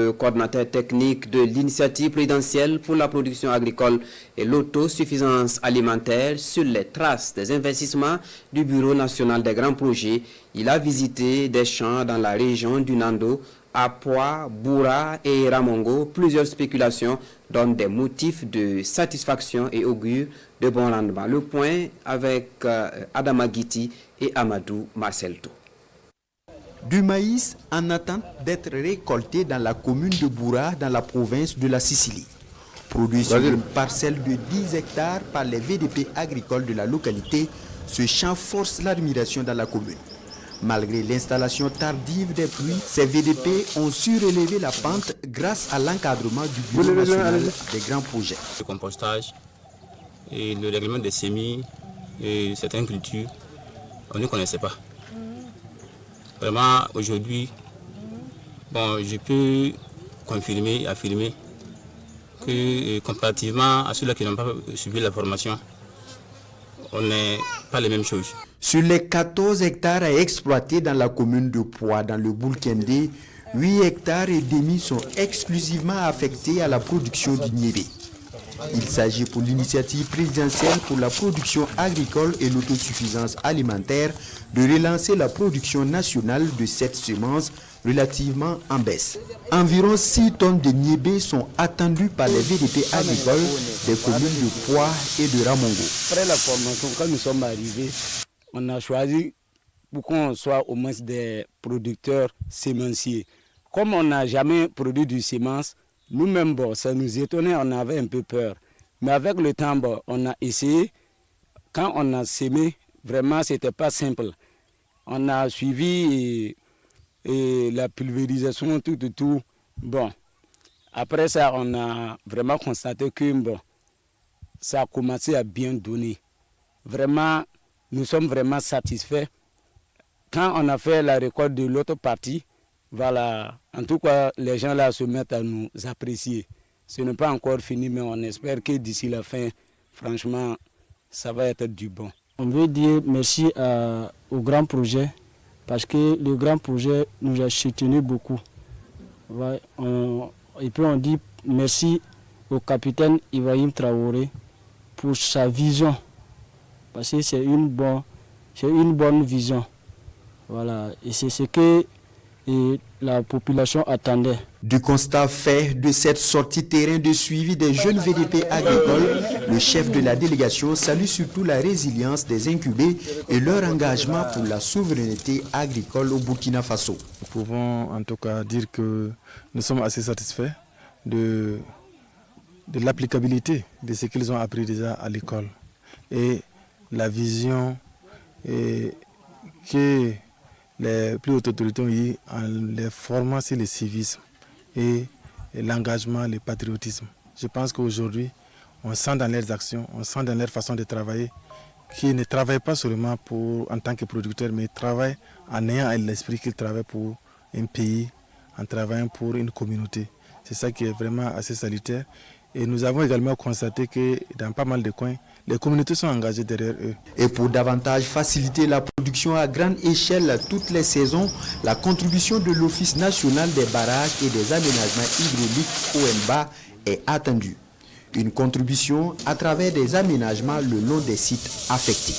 le coordinateur technique de l'initiative présidentielle pour la production agricole et l'autosuffisance alimentaire sur les traces des investissements du Bureau national des grands projets. Il a visité des champs dans la région du Nando, à Poix, Boura et Ramongo. Plusieurs spéculations donnent des motifs de satisfaction et augurent de bons rendements. Le point avec Adama Guiti et Amadou Marcelto. Du maïs en attente d'être récolté dans la commune de Boura, dans la province de la Sicile. Produit sur une parcelle de 10 hectares par les VDP agricoles de la localité, ce champ force l'admiration dans la commune. Malgré l'installation tardive des pluies, ces VDP ont su relever la pente grâce à l'encadrement du Bureau national des grands projets. Le compostage et le règlement des semis et certaines cultures, on ne connaissait pas. Vraiment, aujourd'hui, je peux confirmer et affirmer que comparativement à ceux-là qui n'ont pas suivi la formation, on n'est pas les mêmes choses. Sur les 14 hectares à exploiter dans la commune de Poix, dans le Boulkende, 8 hectares et demi sont exclusivement affectés à la production du niébé. Il s'agit pour l'initiative présidentielle pour la production agricole et l'autosuffisance alimentaire de relancer la production nationale de cette semence relativement en baisse. Environ 6 tonnes de niébé sont attendues par les VDP agricoles des communes de Poix et de Ramongo. Après la formation, quand nous sommes arrivés, on a choisi pour qu'on soit au moins des producteurs sémenciers. Comme on n'a jamais produit du semence, nous-mêmes, ça nous étonnait, on avait un peu peur. Mais avec le temps, on a essayé. Quand on a sémé, vraiment, ce n'était pas simple. On a suivi et la pulvérisation, tout. Bon, après ça, on a vraiment constaté que ça a commencé à bien donner. Vraiment, nous sommes vraiment satisfaits. Quand on a fait la récolte de l'autre partie, voilà, en tout cas, les gens là se mettent à nous apprécier. Ce n'est pas encore fini, mais on espère que d'ici la fin, franchement, ça va être du bon. On veut dire merci au grand projet, parce que le grand projet nous a soutenus beaucoup. Ouais, et puis on dit merci au capitaine Ibrahim Traoré pour sa vision, parce que c'est une bonne vision. Voilà, et c'est ce que la population attendait. Du constat fait de cette sortie terrain de suivi des jeunes VDP agricoles, le chef de la délégation salue surtout la résilience des incubés et leur engagement pour la souveraineté agricole au Burkina Faso. Nous pouvons en tout cas dire que nous sommes assez satisfaits de l'applicabilité de ce qu'ils ont appris déjà à l'école et la vision que les plus hautes autorités ont eu en les formant sur le civisme et l'engagement, le patriotisme. Je pense qu'aujourd'hui, on sent dans leurs actions, on sent dans leur façon de travailler qu'ils ne travaillent pas seulement en tant que producteurs, mais ils travaillent en ayant à l'esprit qu'ils travaillent pour un pays, en travaillant pour une communauté. C'est ça qui est vraiment assez salutaire. Et nous avons également constaté que dans pas mal de coins, les communautés sont engagées derrière eux. Et pour davantage faciliter la production à grande échelle toutes les saisons, la contribution de l'Office national des barrages et des aménagements hydrauliques ONBA est attendue. Une contribution à travers des aménagements le long des sites affectés.